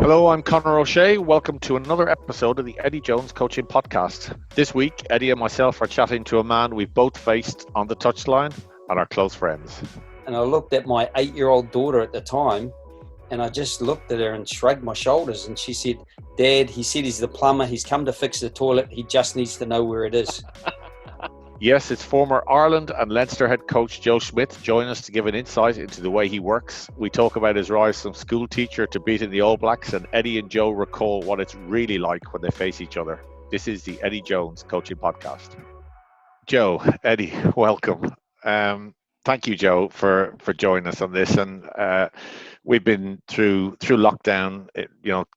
Hello, I'm Conor O'Shea. Welcome to another episode of the Eddie Jones Coaching Podcast. This week, Eddie and myself are chatting to a man we've both faced on the touchline and are close friends. And I looked at my 8-year-old daughter at the time, and I just looked at her and shrugged my shoulders. And she said, "Dad, he said he's the plumber. He's come to fix the toilet. He just needs to know where it is." Yes, it's former Ireland and Leinster head coach Joe Schmidt joining us to give an insight into the way he works. We talk about his rise from school teacher to beating the All Blacks, and Eddie and Joe recall what it's really like when they face each other. This is the Eddie Jones Coaching Podcast. Joe, Eddie, welcome. Thank you, Joe, for joining us on this. And we've been through lockdown,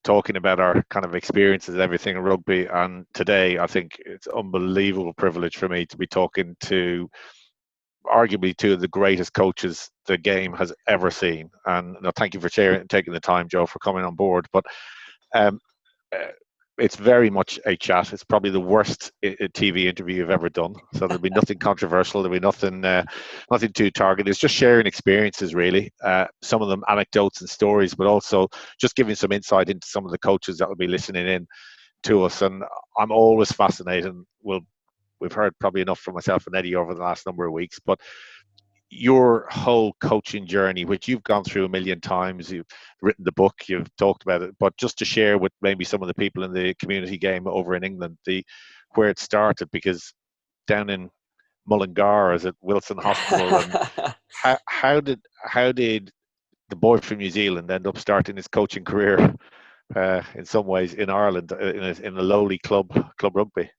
talking about our kind of experiences, everything in rugby. And today, I think it's an unbelievable privilege for me to be talking to arguably two of the greatest coaches the game has ever seen. And thank you for taking the time, Joe, for coming on board. But it's very much a chat. It's probably the worst TV interview you've ever done. So there'll be nothing controversial. There'll be nothing too targeted. It's just sharing experiences, really. Some of them anecdotes and stories, but also just giving some insight into some of the coaches that will be listening in to us. And I'm always fascinated. We've heard probably enough from myself and Eddie over the last number of weeks, but your whole coaching journey, which you've gone through a million times, you've written the book, you've talked about it, but just to share with maybe some of the people in the community game over in England, where it started, because down in Mullingar, is it Wilson Hospital, and how did the boy from New Zealand end up starting his coaching career in some ways in Ireland in a lowly club rugby?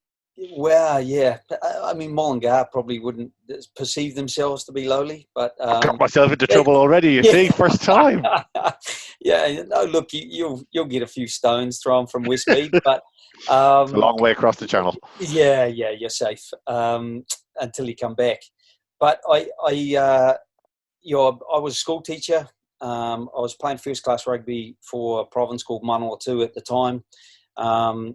Well, yeah. I mean, Mullingar probably wouldn't perceive themselves to be lowly, but I got myself into trouble already. You see, first time. Yeah. No, look, you'll get a few stones thrown from Westmead, but it's a long way across the channel. Yeah, you're safe until you come back. But I was a school teacher. I was playing first class rugby for a province called Manawatu at the time. I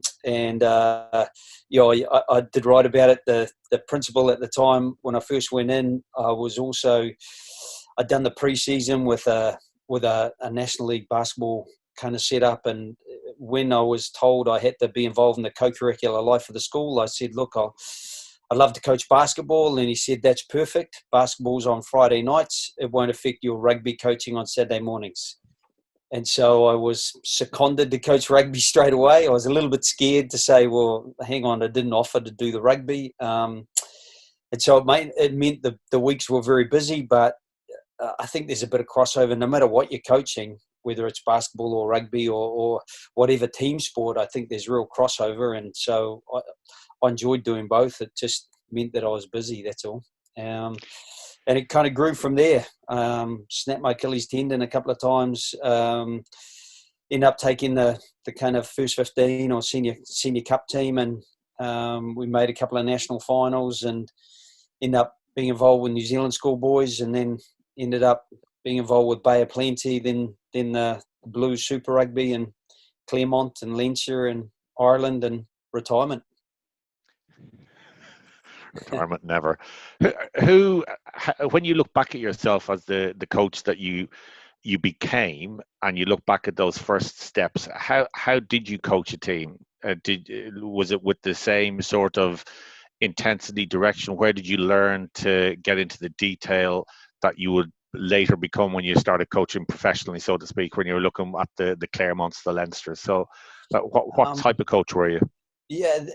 did write about it. The principal at the time, when I first went in, I'd done the pre-season with a National League basketball kind of setup. And when I was told I had to be involved in the co-curricular life of the school, I said, "Look, I'd love to coach basketball." And he said, "That's perfect. Basketball's on Friday nights. It won't affect your rugby coaching on Saturday mornings." And so I was seconded to coach rugby straight away. I was a little bit scared to say, "Well, hang on, I didn't offer to do the rugby." And so it meant the weeks were very busy, but I think there's a bit of crossover no matter what you're coaching, whether it's basketball or rugby or whatever team sport. I think there's real crossover. And so I enjoyed doing both. It just meant that I was busy, that's all. And it kind of grew from there. Snapped my Achilles tendon a couple of times. Ended up taking the kind of first 15 or senior cup team, and we made a couple of national finals, and ended up being involved with New Zealand schoolboys, and then ended up being involved with Bay of Plenty, then the Blues Super Rugby, and Claremont and Leinster and Ireland, and retirement. Retirement never. When you look back at yourself as the coach that you became, and you look back at those first steps, how did you coach a team? Was it with the same sort of intensity, direction? Where did you learn to get into the detail that you would later become when you started coaching professionally, so to speak, when you were looking at the Claremonts, the Leinsters? So what type of coach were you? Yeah,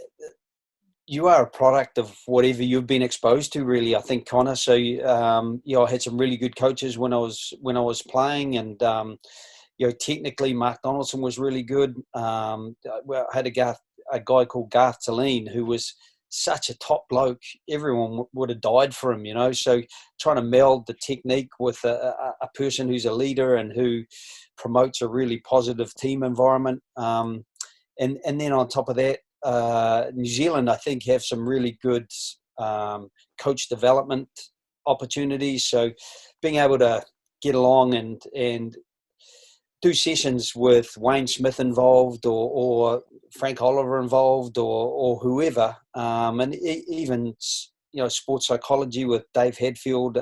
you are a product of whatever you've been exposed to, really, I think, Connor. So, I had some really good coaches when I was playing, and technically, Mark Donaldson was really good. I had a guy called Garth Talene, who was such a top bloke. Everyone would have died for him, So, trying to meld the technique with a person who's a leader and who promotes a really positive team environment, and then on top of that, New Zealand, I think, have some really good coach development opportunities. So being able to get along and do sessions with Wayne Smith involved, or Frank Oliver involved, or whoever, and even sports psychology with Dave Hadfield.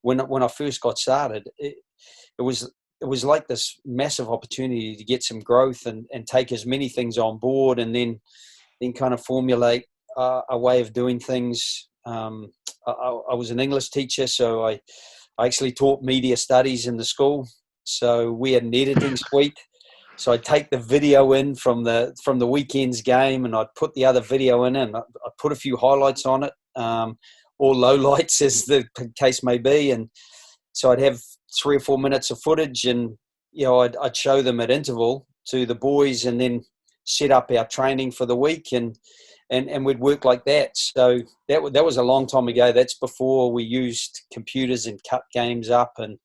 When I first got started, it was it was like this massive opportunity to get some growth and take as many things on board, and then kind of formulate a way of doing things. I was an English teacher, so I actually taught media studies in the school. So we had an editing suite. So I'd take the video in from the weekend's game, and I'd put the other video in, and I'd put a few highlights on it, or lowlights as the case may be. And so I'd have 3 or 4 minutes of footage, and I'd show them at interval to the boys, and then set up our training for the week, and we'd work like that. So that was a long time ago. That's before we used computers and cut games up and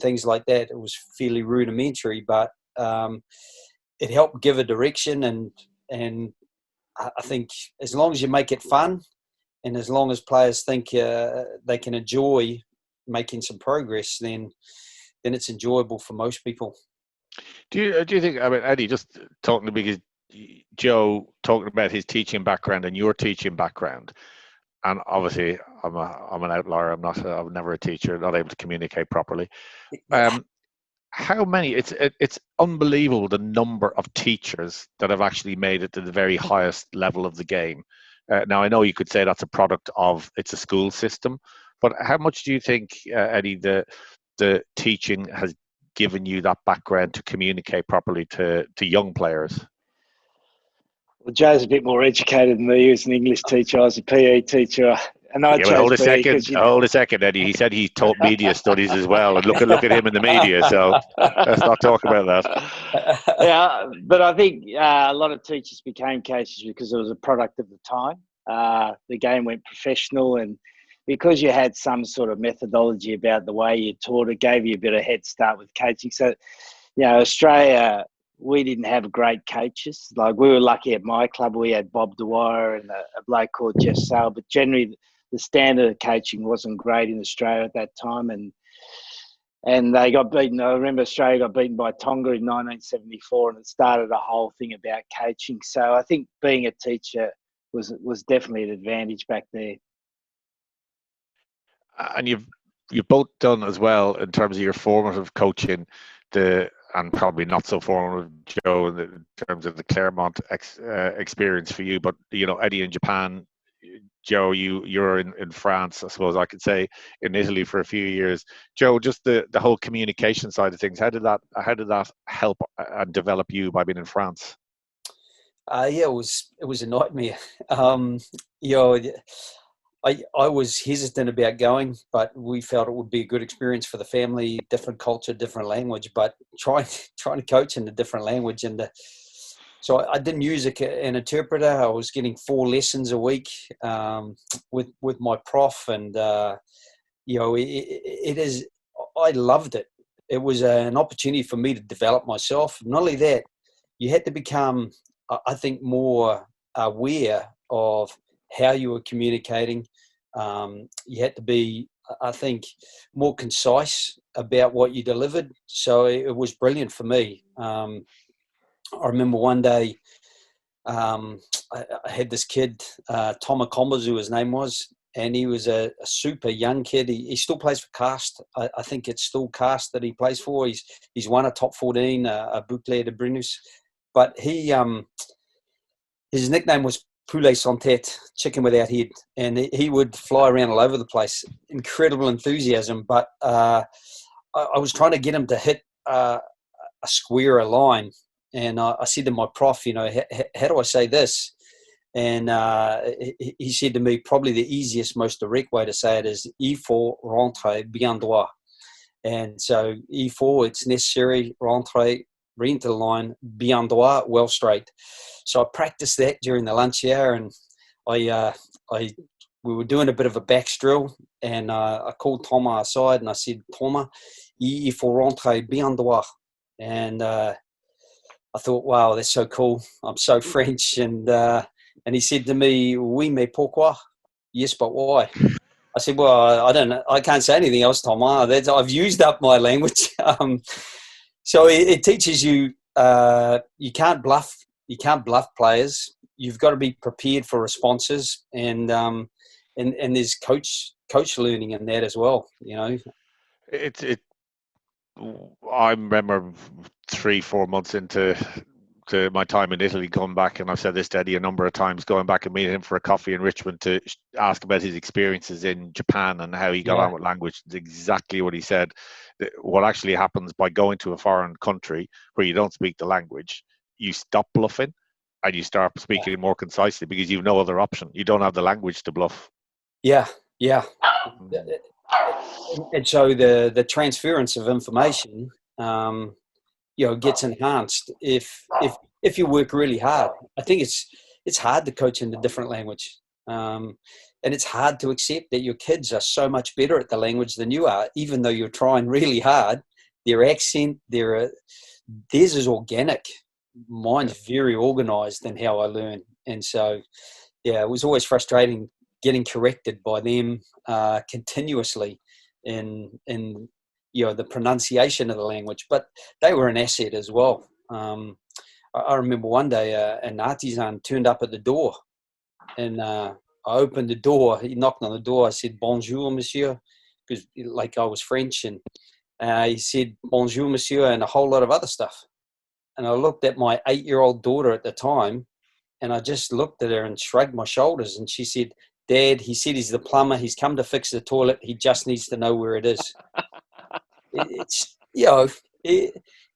things like that. It was fairly rudimentary, but it helped give a direction, and I think as long as you make it fun, and as long as players think they can enjoy making some progress, then it's enjoyable for most people. Do you think? I mean, Eddie, just talking because Joe talking about his teaching background and your teaching background, and obviously I'm an outlier. I'm never a teacher, not able to communicate properly. How many? It's unbelievable the number of teachers that have actually made it to the very highest level of the game. Now I know you could say that's a product of it's a school system, but how much do you think, Eddie, the teaching has given you that background to communicate properly to young players? Well, Joe's a bit more educated than me. He was an English teacher. I was a PE teacher. And I chose hold a PE second. Hold a second, Eddie. He said he taught media studies as well. And look at him in the media. So let's not talk about that. Yeah, but I think a lot of teachers became coaches because it was a product of the time. The game went professional, and because you had some sort of methodology about the way you taught, it gave you a bit of head start with coaching. So, Australia, we didn't have great coaches. Like, we were lucky at my club. We had Bob Dwyer and a bloke called Jeff Sale, but generally the standard of coaching wasn't great in Australia at that time. And they got beaten. I remember Australia got beaten by Tonga in 1974, and it started a whole thing about coaching. So I think being a teacher was definitely an advantage back there. And you've both done as well in terms of your formative coaching, and probably not so formative, Joe, in terms of the Claremont experience for you. But Eddie in Japan, Joe, you're in France. I suppose I could say in Italy for a few years. Joe, just the whole communication side of things. How did that help and develop you by being in France? Yeah, it was a nightmare. I was hesitant about going, but we felt it would be a good experience for the family. Different culture, different language, but trying to coach in a different language, and so I didn't use an interpreter. I was getting 4 lessons a week with my prof, and it is. I loved it. It was an opportunity for me to develop myself. Not only that, you had to become, I think, more aware of how you were communicating. You had to be, I think, more concise about what you delivered. So it was brilliant for me. I remember one day I had this kid, Toma Kombazu, his name was, and he was a super young kid. He still plays for Cast. I think it's still Cast that he plays for. He's won a top 14, a Boucle de Brunus. But his nickname was Poulet sans tête, chicken without head, and he would fly around all over the place. Incredible enthusiasm, but I was trying to get him to hit a square, a line, and I said to my prof, how do I say this? And he said to me, probably the easiest, most direct way to say it is il faut rentrer bien droit. And so il faut, it's necessary, rentrer, re-enter the line, bien droit, well straight. So I practiced that during the lunch hour, and we were doing a bit of a back drill, and I called Thomas aside and I said, Thomas, il faut rentrer bien droit. And I thought, wow, that's so cool. I'm so French. And he said to me, oui, mais pourquoi? Yes, but why? I said, well, I don't know. I can't say anything else, Thomas. I've used up my language. So it teaches you, you can't bluff. You can't bluff players. You've got to be prepared for responses, and there's coach learning in that as well. I remember 3-4 months into my time in Italy, going back, and I've said this to Eddie a number of times, going back and meeting him for a coffee in Richmond to ask about his experiences in Japan and how he got on with language. It's exactly what he said. What actually happens by going to a foreign country where you don't speak the language, you stop bluffing and you start speaking more concisely because you've no other option. You don't have the language to bluff. Yeah. And so the transference of information, gets enhanced if you work really hard. I think it's hard to coach in a different language, and it's hard to accept that your kids are so much better at the language than you are, even though you're trying really hard. Their accent, theirs is organic. Mine's very organised in how I learn, and so it was always frustrating getting corrected by them continuously in the pronunciation of the language, but they were an asset as well. I remember one day an artisan turned up at the door, and I opened the door. He knocked on the door. I said, "Bonjour, monsieur," because like I was French, and he said, "Bonjour, monsieur," and a whole lot of other stuff. And I looked at my 8-year-old daughter at the time, and I just looked at her and shrugged my shoulders, and she said, "Dad, he said he's the plumber. He's come to fix the toilet. He just needs to know where it is." It's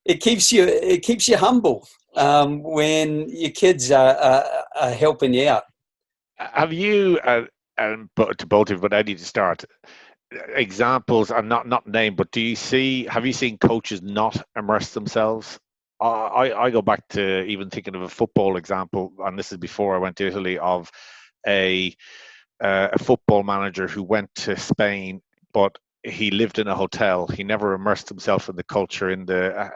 it keeps you humble when your kids are helping you out. Have you, and to both of you, but Eddie to start, examples, and not name, but have you seen coaches not immerse themselves? I go back to even thinking of a football example, and this is before I went to Italy, of a football manager who went to Spain, but he lived in a hotel. He never immersed himself in the culture, in the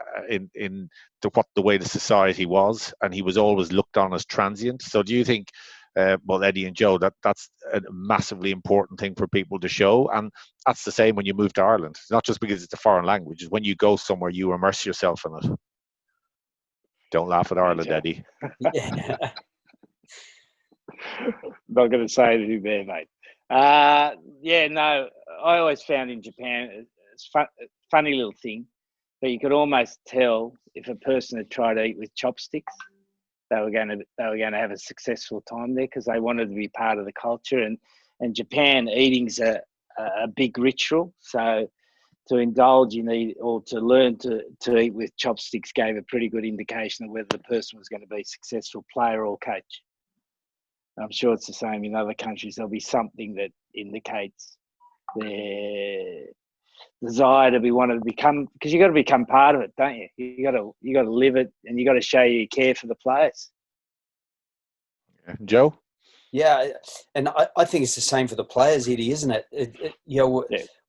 way the society was, and he was always looked on as transient. So, do you think, Eddie and Joe, that's a massively important thing for people to show? And that's the same when you move to Ireland. It's not just because it's a foreign language. It's when you go somewhere, you immerse yourself in it. Don't laugh at Ireland, Eddie. Yeah. Not going to say anything there, mate. I always found in Japan, it's funny little thing, but you could almost tell if a person had tried to eat with chopsticks, they were going to have a successful time there, because they wanted to be part of the culture. And Japan, eating's a big ritual, so to indulge in or to learn to eat with chopsticks gave a pretty good indication of whether the person was going to be a successful player or coach. I'm sure it's the same in other countries. There'll be something that indicates their desire to become, because you got to become part of it, don't you? You got to live it, and you got to show you care for the players. Joe? Yeah, and I think it's the same for the players, Eddie, isn't it?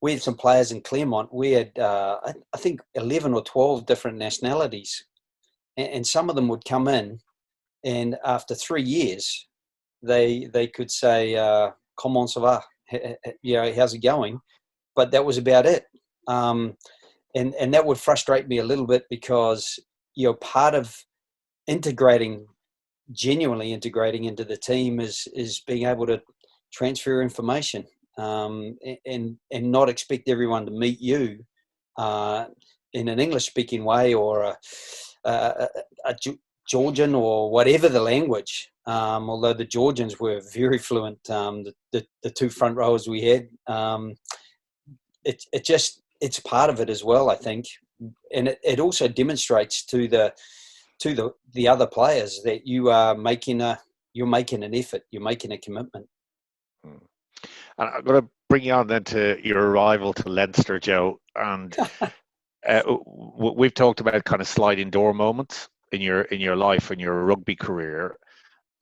We had some players in Claremont. We had, I think, 11 or 12 different nationalities, and some of them would come in, and after 3 years, they could say, "Comment ça va?" How's it going? But that was about it. And that would frustrate me a little bit, because part of genuinely integrating into the team is being able to transfer information, and not expect everyone to meet you in an English speaking way, or a Georgian, or whatever the language. Although the Georgians were very fluent, the two front rowers we had, it's part of it as well, I think, and it also demonstrates to the other players that you are making an effort, you're making a commitment. And I'm going to bring you on then to your arrival to Leinster, Joe, and we've talked about kind of sliding door moments in your life and your rugby career.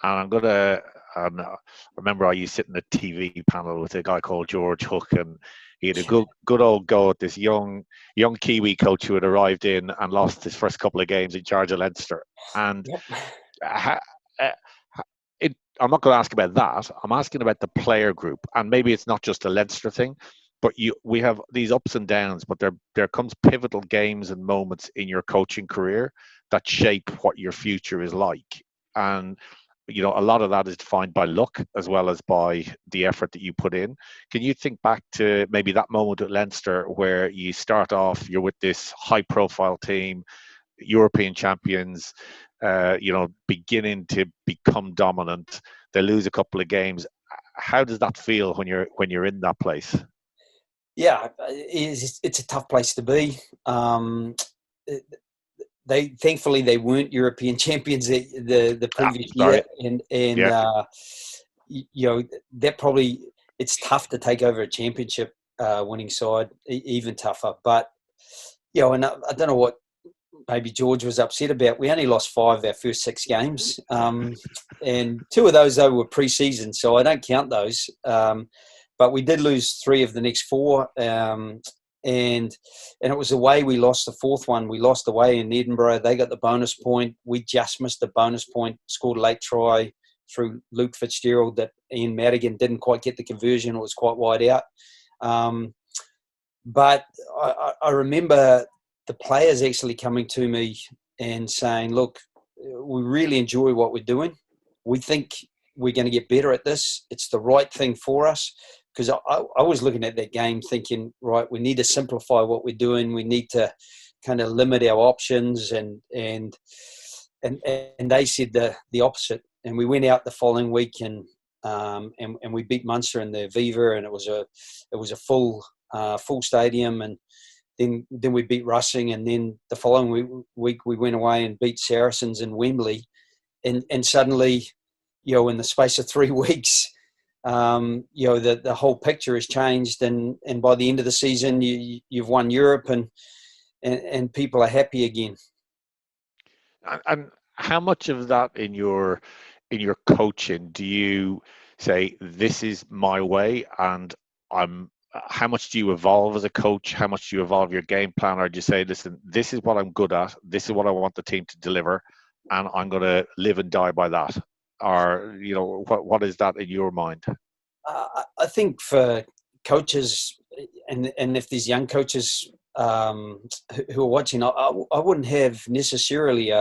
And I'm going to remember I used to sit in the TV panel with a guy called George Hook, and he had a good old go at this young Kiwi coach who had arrived in and lost his first couple of games in charge of Leinster. And I'm not going to ask about that. I'm asking about the player group, and maybe it's not just a Leinster thing, but we have these ups and downs. But there comes pivotal games and moments in your coaching career that shape what your future is like. And a lot of that is defined by luck as well as by the effort that you put in. Can you think back to maybe that moment at Leinster where you start off, you're with this high-profile team, European champions, beginning to become dominant. They lose a couple of games. How does that feel when you're in that place? Yeah, it's a tough place to be. They thankfully they weren't European champions the previous year, and Yeah. That probably, it's tough to take over a championship winning side, even tougher. But and I don't know what maybe George was upset about. We only lost 5 of our first 6 games, and 2 of those though were pre-season, so I don't count those. But we did lose 3 of the next 4. And it was away. We lost the 4th one. We lost away in Edinburgh. They got the bonus point. We just missed the bonus point. Scored a late try through Luke Fitzgerald that Ian Madigan didn't quite get the conversion. It was quite wide out. But I remember the players actually coming to me and saying, look, we really enjoy what we're doing. We think we're going to get better at this. It's the right thing for us. Because I was looking at that game thinking, right, we need to simplify what we're doing. We need to kind of limit our options, and they said the opposite. And we went out the following week and we beat Munster in the Viva, and it was a full stadium. And then we beat Russing, and then the following week we went away and beat Saracens in Wembley, and suddenly, in the space of 3 weeks. The whole picture has changed, and by the end of the season, you've won Europe, and people are happy again. And how much of that in your coaching do you say, this is my way, and how much do you evolve as a coach? How much do you evolve your game plan? Or do you say, listen, this is what I'm good at, this is what I want the team to deliver, and I'm going to live and die by that? Or, what is that in your mind? I think for coaches, and if there's young coaches who are watching, I wouldn't have necessarily,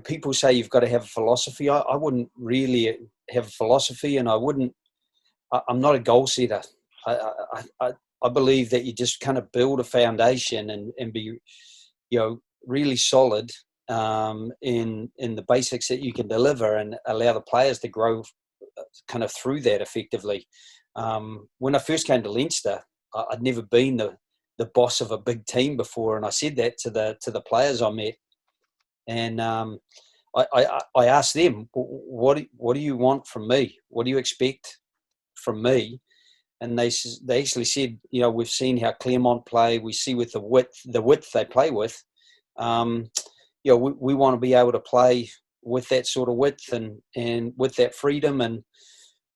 people say you've got to have a philosophy. I wouldn't really have a philosophy, and I'm not a goal setter. I believe that you just kind of build a foundation and be, really solid in the basics that you can deliver, and allow the players to grow kind of through that effectively. When I first came to Leinster, I'd never been the boss of a big team before, and I said that to the players I met, and I asked them, what do you want from me? What do you expect from me? And they actually said, we've seen how Claremont play. We see with the width they play with. We want to be able to play with that sort of width and with that freedom. And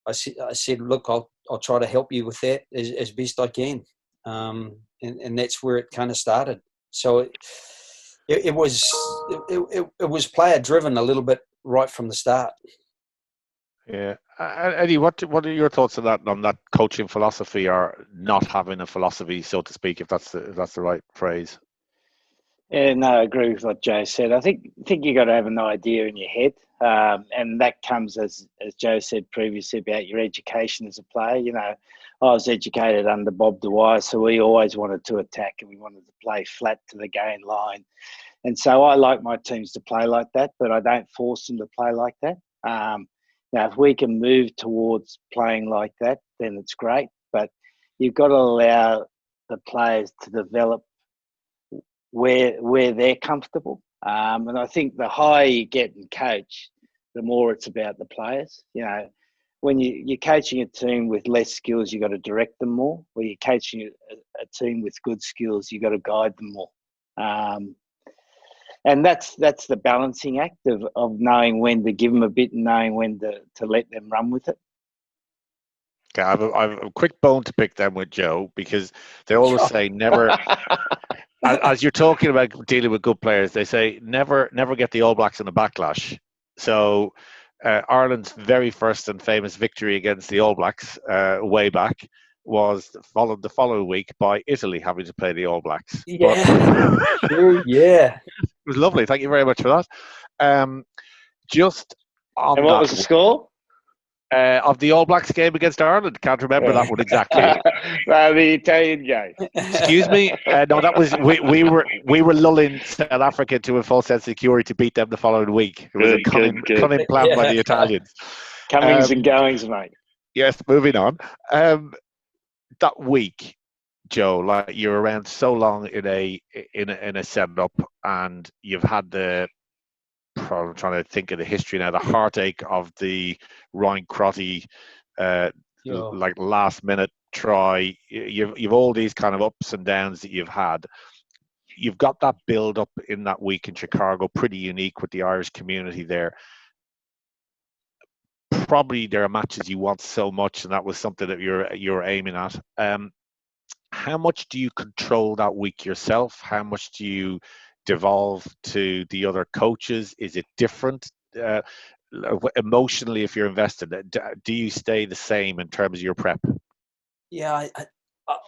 I said, look, I'll try to help you with that as best I can. And that's where it kind of started. So it was player driven a little bit right from the start. Yeah, Eddie, what are your thoughts on that coaching philosophy, or not having a philosophy, so to speak, if that's the right phrase? Yeah, no, I agree with what Joe said. I think you got to have an idea in your head, and that comes as Joe said previously about your education as a player. I was educated under Bob Dwyer, so we always wanted to attack and we wanted to play flat to the gain line, and so I like my teams to play like that, but I don't force them to play like that. Now, if we can move towards playing like that, then it's great. But you've got to allow the players to develop where they're comfortable. And I think the higher you get in coach, the more it's about the players. When you're coaching a team with less skills, you've got to direct them more. When you're coaching a team with good skills, you've got to guide them more. And that's the balancing act of knowing when to give them a bit and knowing when to let them run with it. Okay, I have a quick bone to pick then with Joe, because they always say never. As you're talking about dealing with good players, they say never get the All Blacks in a backlash. So Ireland's very first and famous victory against the All Blacks way back was followed the following week by Italy having to play the All Blacks. Yeah, yeah. It was lovely. Thank you very much for that. Just on And what that was the score? of the All Blacks game against Ireland. Can't remember that one exactly. The Italian game. Excuse me. No, that was we were lulling South Africa to a false sense of security to beat them the following week. It was a cunning plan by the Italians. Comings and goings, mate. Yes, moving on. That week, Joe, like you're around so long in a setup, and you've had I'm trying to think of the history now, the heartache of the Ryan Crotty, like last minute try. You've all these kind of ups and downs that you've had. You've got that build up in that week in Chicago, pretty unique with the Irish community there. Probably there are matches you want so much, and that was something that you're aiming at. How much do you control that week yourself? How much do you devolve to the other coaches? Is it different emotionally if you're invested? Do you stay the same in terms of your prep? Yeah,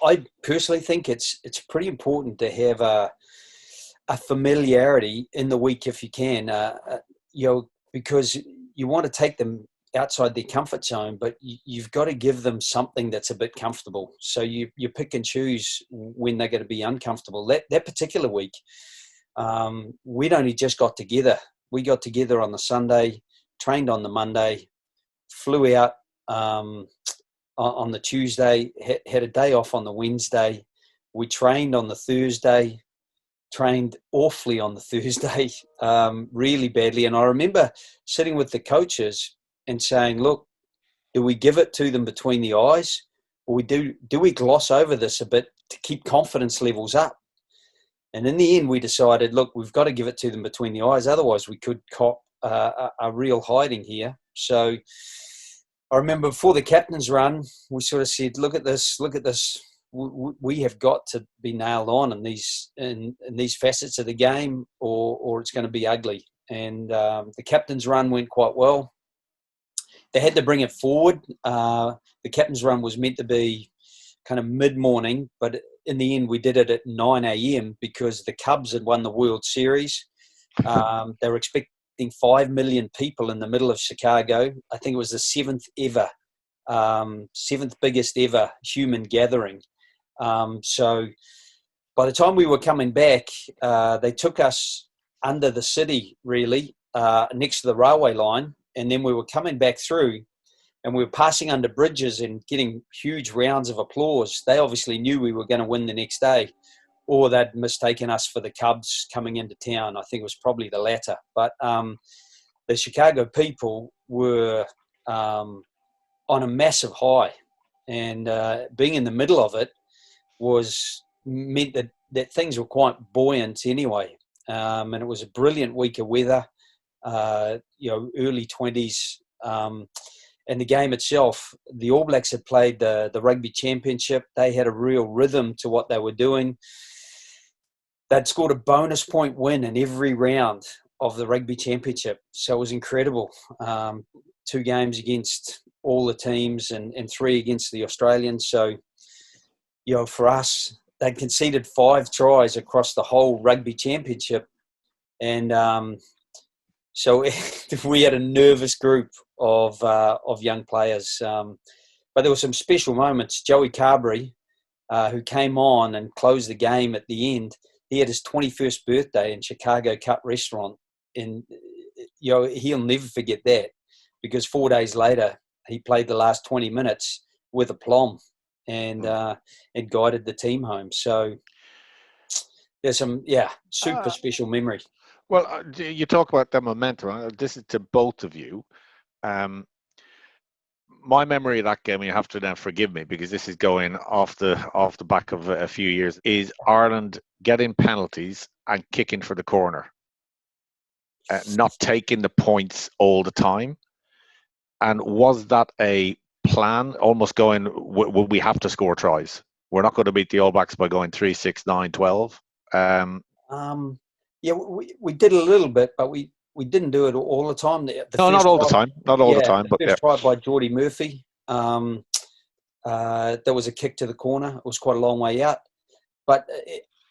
I personally think it's pretty important to have a familiarity in the week if you can, because you want to take them outside their comfort zone, but you've got to give them something that's a bit comfortable. So you pick and choose when they're going to be uncomfortable. That particular week, we'd only just got together. We got together on the Sunday, trained on the Monday, flew out on the Tuesday, had a day off on the Wednesday. We trained on the Thursday, trained awfully on the Thursday, really badly. And I remember sitting with the coaches and saying, look, do we give it to them between the eyes, or do we gloss over this a bit to keep confidence levels up? And in the end, we decided, look, we've got to give it to them between the eyes. Otherwise, we could cop a real hiding here. So I remember before the captain's run, we sort of said, look at this. We have got to be nailed on in these facets of the game, or it's going to be ugly. And the captain's run went quite well. They had to bring it forward. The captain's run was meant to be kind of mid-morning, but in the end we did it at 9 a.m. because the Cubs had won the World Series. They were expecting 5 million people in the middle of Chicago. I think it was the seventh biggest ever human gathering. So by the time we were coming back, they took us under the city, really, next to the railway line. And then we were coming back through, and we were passing under bridges and getting huge rounds of applause. They obviously knew we were going to win the next day, or they'd mistaken us for the Cubs coming into town. I think it was probably the latter. But the Chicago people were on a massive high, and being in the middle of it meant that things were quite buoyant anyway. And it was a brilliant week of weather. Early 20s, and the game itself, the All Blacks had played the Rugby Championship. They had a real rhythm to what they were doing. They'd scored a bonus point win in every round of the Rugby Championship, so it was incredible. 2 games against all the teams and 3 against the Australians. So, for us, they'd conceded 5 tries across the whole Rugby Championship, and so we had a nervous group of young players. But there were some special moments. Joey Carberry, who came on and closed the game at the end, he had his 21st birthday in Chicago Cut Restaurant. And, he'll never forget that, because 4 days later, he played the last 20 minutes with aplomb and guided the team home. So there's some, super special memory. Well, you talk about the momentum. This is to both of you. My memory of that game, you have to then forgive me because this is going off the back of a few years, is Ireland getting penalties and kicking for the corner, not taking the points all the time. And was that a plan, almost going, we have to score tries? We're not going to beat the All Blacks by going 3, 6, 9, 12. Yeah, we did a little bit, but we didn't do it all the time. Not all the time. The first try by Geordie Murphy, there was a kick to the corner. It was quite a long way out. But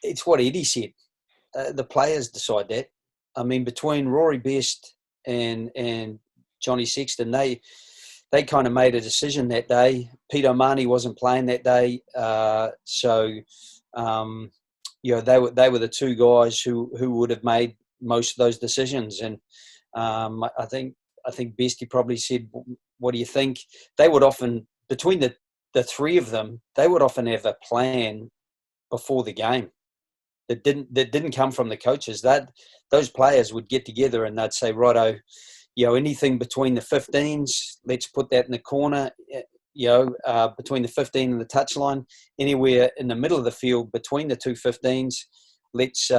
it's what Eddie said. The players decide that. I mean, between Rory Best and Johnny Sexton, they kind of made a decision that day. Pete O'Mahony wasn't playing that day, they were the two guys who would have made most of those decisions. And I think Bestie probably said, "What do you think?" They would often, between the three of them, they would often have a plan before the game that didn't come from the coaches. That those players would get together and they'd say, "Righto, anything between the 15s, let's put that in the corner. Between the 15 and the touchline, anywhere in the middle of the field between the two 15s, let's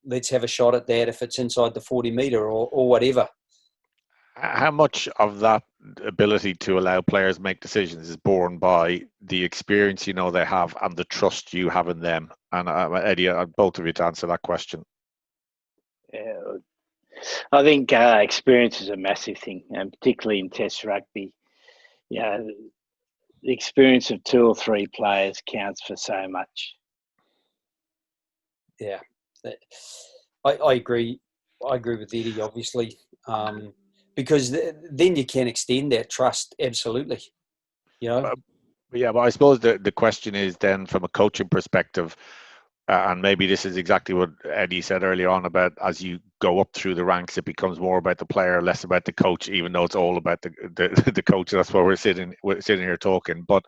let's have a shot at that if it's inside the 40-metre or whatever." How much of that ability to allow players make decisions is borne by the experience they have and the trust you have in them? And Eddie, both of you to answer that question. Yeah, I think experience is a massive thing, and particularly in Test rugby. The experience of two or three players counts for so much. Yeah, I agree. I agree with Eddie, obviously, because then you can extend that trust. Absolutely, But I suppose the question is then, from a coaching perspective, and maybe this is exactly what Eddie said earlier on about, as you go up through the ranks, it becomes more about the player, less about the coach, even though it's all about the coach. That's why we're sitting here talking. But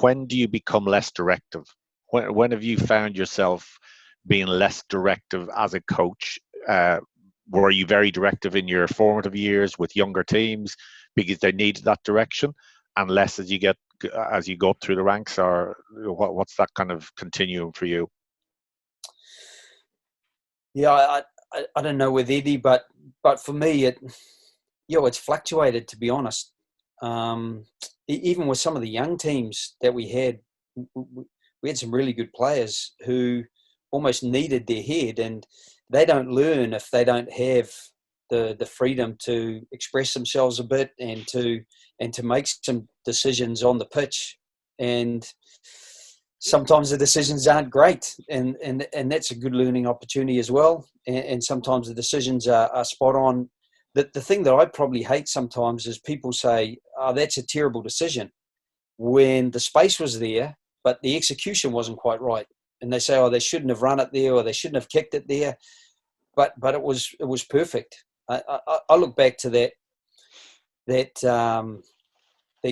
when do you become less directive? When have you found yourself being less directive as a coach? Were you very directive in your formative years with younger teams because they needed that direction, and less as you go up through the ranks, or what's that kind of continuum for you? Yeah, I don't know with Eddie, but for me, it's fluctuated, to be honest. Even with some of the young teams that we had some really good players who almost needed their head, and they don't learn if they don't have the freedom to express themselves a bit and to make some decisions on the pitch. And sometimes the decisions aren't great, and that's a good learning opportunity as well. And sometimes the decisions are spot on. The thing that I probably hate sometimes is people say, "Oh, that's a terrible decision," when the space was there, but the execution wasn't quite right. And they say, "Oh, they shouldn't have run it there, or they shouldn't have kicked it there." But it was perfect. I look back to that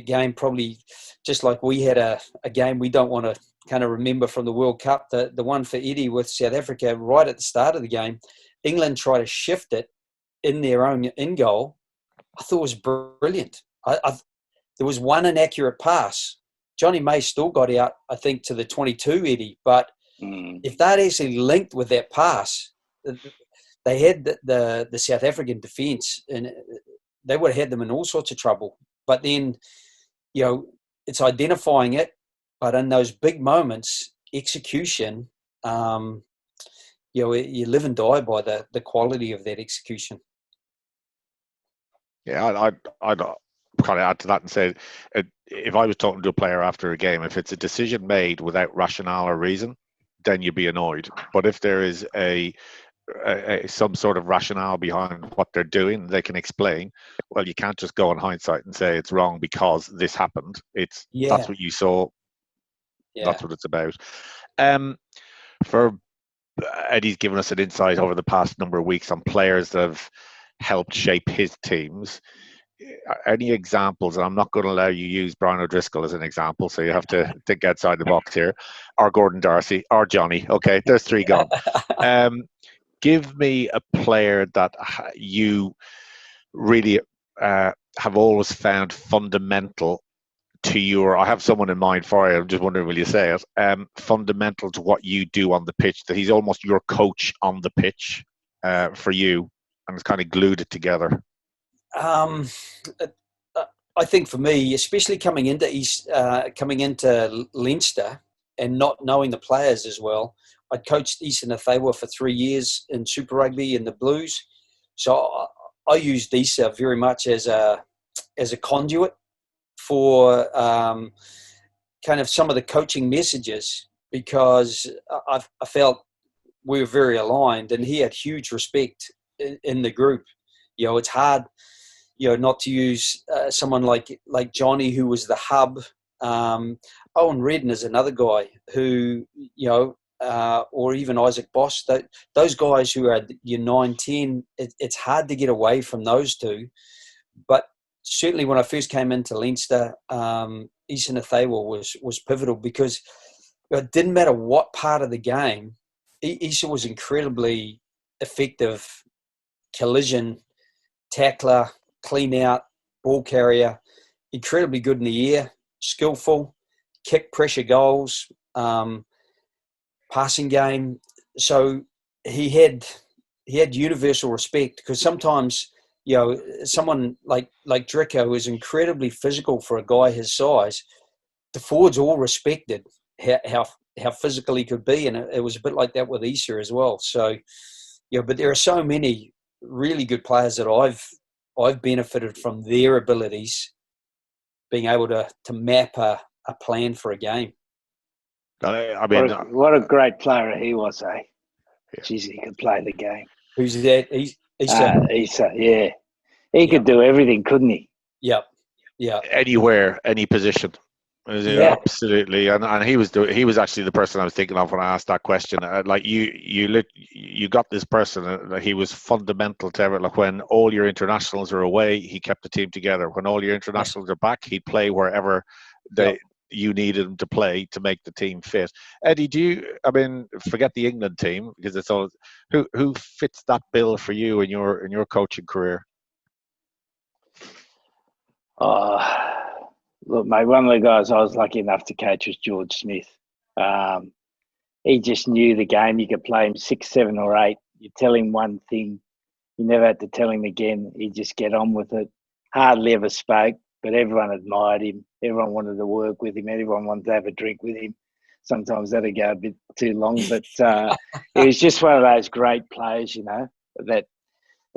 game, probably just like we had a game we don't want to kind of remember from the World Cup, the one for Eddie with South Africa right at the start of the game. England tried to shift it in their own in goal. I thought it was brilliant. There was one inaccurate pass. Johnny May still got out, I think, to the 22, Eddie. But if they'd actually linked with that pass, they had the South African defence, and they would have had them in all sorts of trouble. But then, it's identifying it. But in those big moments, execution, you live and die by the quality of that execution. Yeah, I'd kind of add to that and say, if I was talking to a player after a game, if it's a decision made without rationale or reason, then you'd be annoyed. But if there is some sort of rationale behind what they're doing, they can explain. Well, you can't just go in hindsight and say it's wrong because this happened. That's what you saw. Yeah. That's what it's about. For Eddie's given us an insight over the past number of weeks on players that have helped shape his teams. Any examples? And I'm not going to allow you use Brian O'Driscoll as an example, so you have to think outside the box here. Or Gordon Darcy, or Johnny. Okay, there's three gone. Give me a player that you really have always found fundamental to your. I have someone in mind for you. I'm just wondering, will you say it? Fundamental to what you do on the pitch. That he's almost your coach on the pitch for you, and it's kind of glued it together. I think for me, especially coming into Leinster and not knowing the players as well, I coached Eastern Athewa for 3 years in Super Rugby in the Blues, so I used Issa very much as a conduit for kind of some of the coaching messages, because I felt we were very aligned, and he had huge respect in the group. It's hard, not to use someone like Johnny, who was the hub. Owen Redden is another guy who, or even Isaac Boss. Those guys who are your 9-10, it's hard to get away from those two. But certainly when I first came into Leinster, Isa Nathawa was pivotal, because it didn't matter what part of the game. Isa was incredibly effective collision, tackler, clean out, ball carrier, incredibly good in the air, skillful, kick, pressure goals, passing game. So he had universal respect, because sometimes, someone like Dricko is incredibly physical for a guy his size. The forwards all respected how physical he could be, and it was a bit like that with Issa as well. So, but there are so many really good players that I've benefited from their abilities, being able to map a plan for a game. I mean, what a great player he was, eh? Yeah. Jeez, he could play the game. Who's that? Issa. Issa, yeah. He could do everything, couldn't he? Yep. Yeah. Anywhere, any position. Yeah. Absolutely, and he was actually the person I was thinking of when I asked that question. Like you got this person. He was fundamental to everything. Like when all your internationals are away, he kept the team together. When all your internationals are back, he'd play wherever you needed him to play to make the team fit. Eddie, forget the England team, because it's all who fits that bill for you in your coaching career? Look, mate, one of the guys I was lucky enough to coach was George Smith. He just knew the game. You could play him 6, 7 or 8. You tell him one thing, you never had to tell him again. He'd just get on with it. Hardly ever spoke, but everyone admired him. Everyone wanted to work with him. Everyone wanted to have a drink with him. Sometimes that'd go a bit too long, but he was just one of those great players,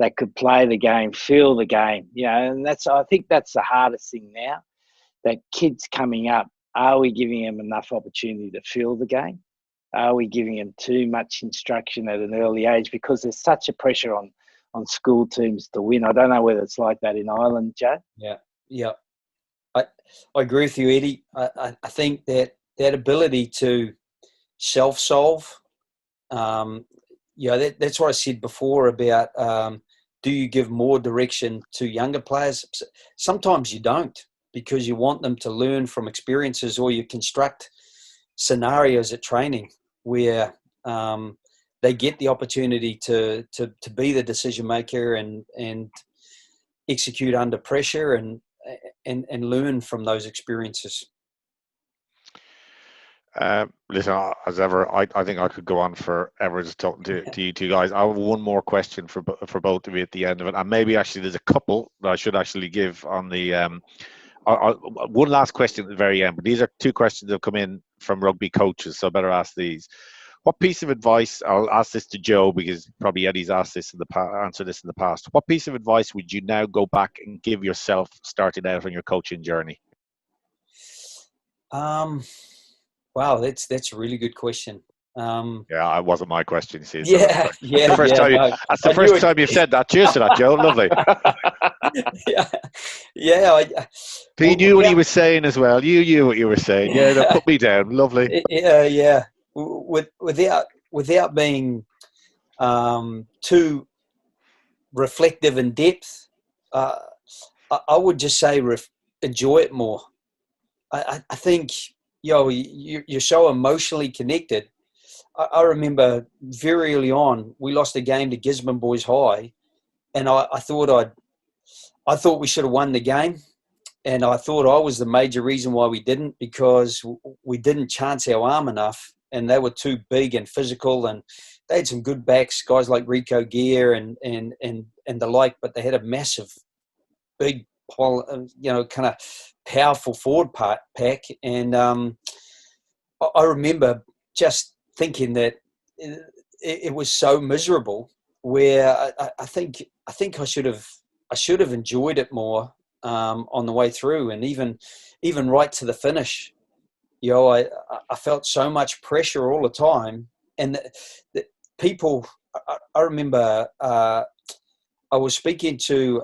that could play the game, feel the game, and I think that's the hardest thing now, that kids coming up, are we giving them enough opportunity to feel the game? Are we giving them too much instruction at an early age? Because there's such a pressure on school teams to win. I don't know whether it's like that in Ireland, Joe. Yeah. I agree with you, Eddie. I think that ability to self-solve, that's what I said before about do you give more direction to younger players? Sometimes you don't, because you want them to learn from experiences, or you construct scenarios at training where they get the opportunity to be the decision maker and execute under pressure and learn from those experiences. Listen, as ever, I think I could go on forever just talking to you two guys. I have one more question for both of you at the end of it, and maybe actually there's a couple that I should actually give on the one last question at the very end. But these are two questions that have come in from rugby coaches, so I better ask these. What piece of advice? I'll ask this to Joe, because probably Eddie's asked this answered this in the past. What piece of advice would you now go back and give yourself starting out on your coaching journey? Wow, that's a really good question. Yeah, it wasn't my question. You see, that's the first time. That's the first time you've said that. Cheers to that, Joe. Lovely. But you knew what he was saying as well. You knew what you were saying. Yeah, that put me down. Lovely. Yeah. Without being too reflective in depth, I would just say enjoy it more. I think you're so emotionally connected. I remember very early on, we lost a game to Gisborne Boys High, and I thought we should have won the game, and I thought I was the major reason why we didn't, because we didn't chance our arm enough, and they were too big and physical, and they had some good backs, guys like Rico Gear and the like, but they had a massive, big, kind of powerful forward pack, and I remember just thinking that it was so miserable, where I think I should have enjoyed it more on the way through, and even right to the finish. I felt so much pressure all the time, and the people. I remember I I was speaking to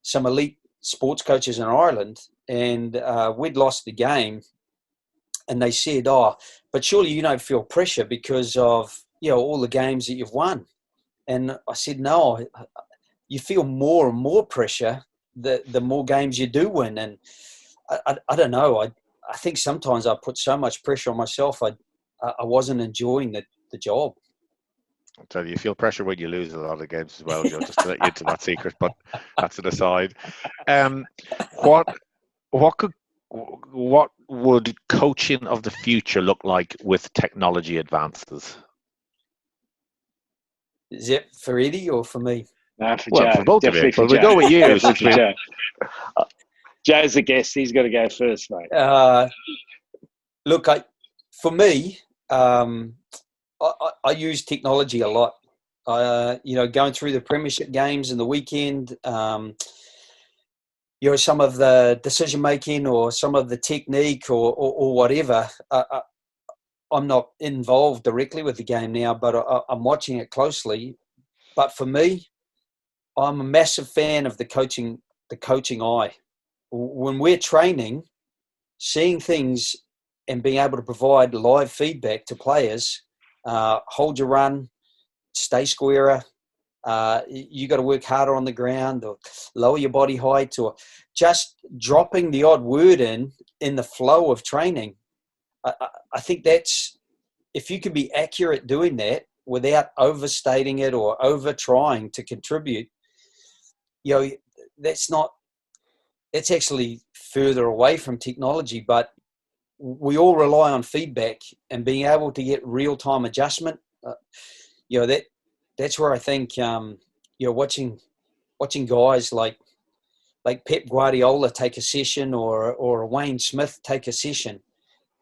some elite sports coaches in Ireland, and we'd lost the game, and they said, "Oh, but surely you don't feel pressure because of all the games that you've won." And I said, "No, you feel more and more pressure the more games you do win." And I don't know. I think sometimes I put so much pressure on myself. I wasn't enjoying the job. I'll tell you feel pressure when you lose a lot of games as well, Joe, just to let you into that secret, but that's an aside. What would coaching of the future look like with technology advances? Is that for Eddie or for me? No, for Well, Joe. for both Definitely of you. for But we Joe. go with you. Definitely for Joe. Joe's the guest. He's got to go first, mate. Look, for me, I use technology a lot. Going through the premiership games in the weekend, some of the decision making or some of the technique or whatever. I'm not involved directly with the game now, but I'm watching it closely. But for me, I'm a massive fan of the coaching eye. When we're training, seeing things and being able to provide live feedback to players, hold your run, stay squarer, you got to work harder on the ground or lower your body height, or just dropping the odd word in the flow of training. I think that's, if you can be accurate doing that without overstating it or over trying to contribute, that's actually further away from technology. But we all rely on feedback and being able to get real-time adjustment. That's where I think watching guys like Pep Guardiola take a session or Wayne Smith take a session.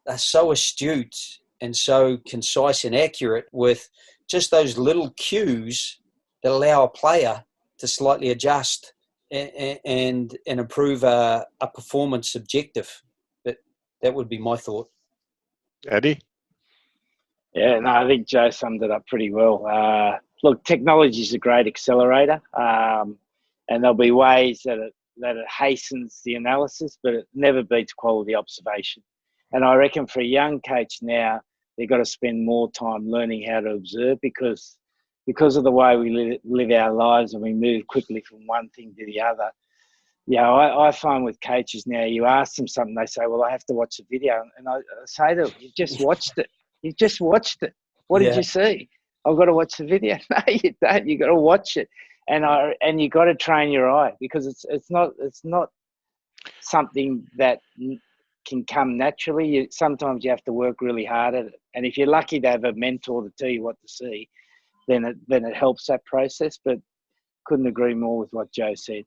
They're so astute and so concise and accurate with just those little cues that allow a player to slightly adjust and improve a performance objective. That would be my thought. Eddie? Yeah, no, I think Joe summed it up pretty well. Look, technology is a great accelerator, and there'll be ways that it hastens the analysis, but it never beats quality observation. And I reckon for a young coach now, they've got to spend more time learning how to observe because of the way we live our lives and we move quickly from one thing to the other. I find with coaches now, you ask them something, they say, well, I have to watch the video. And I say to them, you just watched it. You just watched it. What did you see? I've got to watch the video. No, you don't. You got to watch it. And you got to train your eye because it's not something that can come naturally. Sometimes you have to work really hard at it. And if you're lucky to have a mentor to tell you what to see, then it helps that process. But couldn't agree more with what Joe said.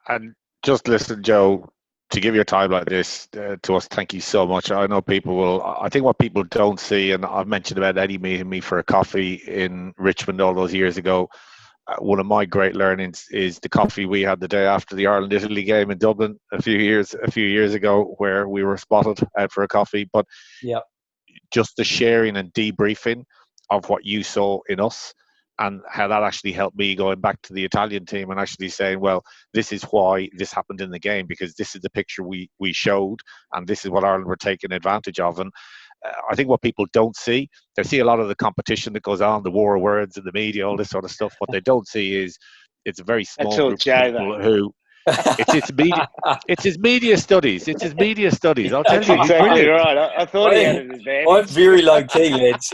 And just listen, Joe, to give your time like this to us, thank you so much. I know I think what people don't see, and I've mentioned about Eddie meeting me for a coffee in Richmond all those years ago. One of my great learnings is the coffee we had the day after the Ireland-Italy game in Dublin a few years ago, where we were spotted out for a coffee. But just the sharing and debriefing of what you saw in us and how that actually helped me going back to the Italian team and actually saying, well, this is why this happened in the game, because this is the picture we showed and this is what Ireland were taking advantage of. And I think what people don't see, they see a lot of the competition that goes on, the war of words in the media, all this sort of stuff. What they don't see is it's a very small group of people who it's his media studies. It's his media studies. I'll tell you, he's exactly brilliant. right. I thought he had an advantage. I'm very low key, lads.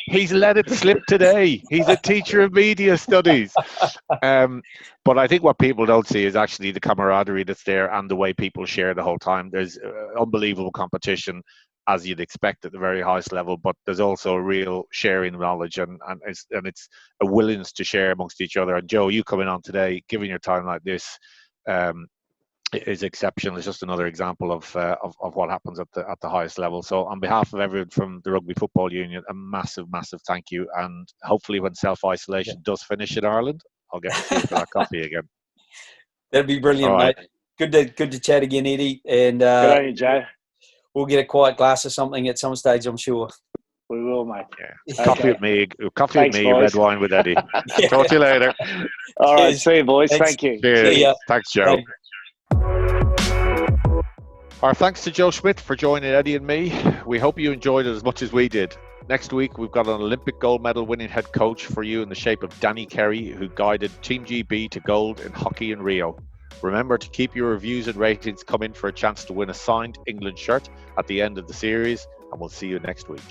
He's let it slip today. He's a teacher of media studies. But I think what people don't see is actually the camaraderie that's there and the way people share the whole time. There's unbelievable competition, as you'd expect at the very highest level, but there's also a real sharing of knowledge and it's a willingness to share amongst each other. And Joe, you coming on today, giving your time like this, is exceptional. It's just another example of what happens at the highest level. So on behalf of everyone from the Rugby Football Union, a massive thank you. And hopefully when self-isolation does finish in Ireland, I'll get to see you for that coffee again. That'd be brilliant, mate. Good to chat again, Eddie. And good on you, Joe. We'll get a quiet glass or something at some stage, I'm sure. We will, mate. Yeah. Coffee with me, Thanks, red boys. wine with Eddie. Talk to you later. All right, Cheers. see you, boys. Thanks. Thank you. Cheers. See ya. Thanks, Joe. Thanks. Our thanks to Joe Schmidt for joining Eddie and me. We hope you enjoyed it as much as we did. Next week, we've got an Olympic gold medal winning head coach for you in the shape of Danny Kerry, who guided Team GB to gold in hockey in Rio. Remember to keep your reviews and ratings coming for a chance to win a signed England shirt at the end of the series, and we'll see you next week.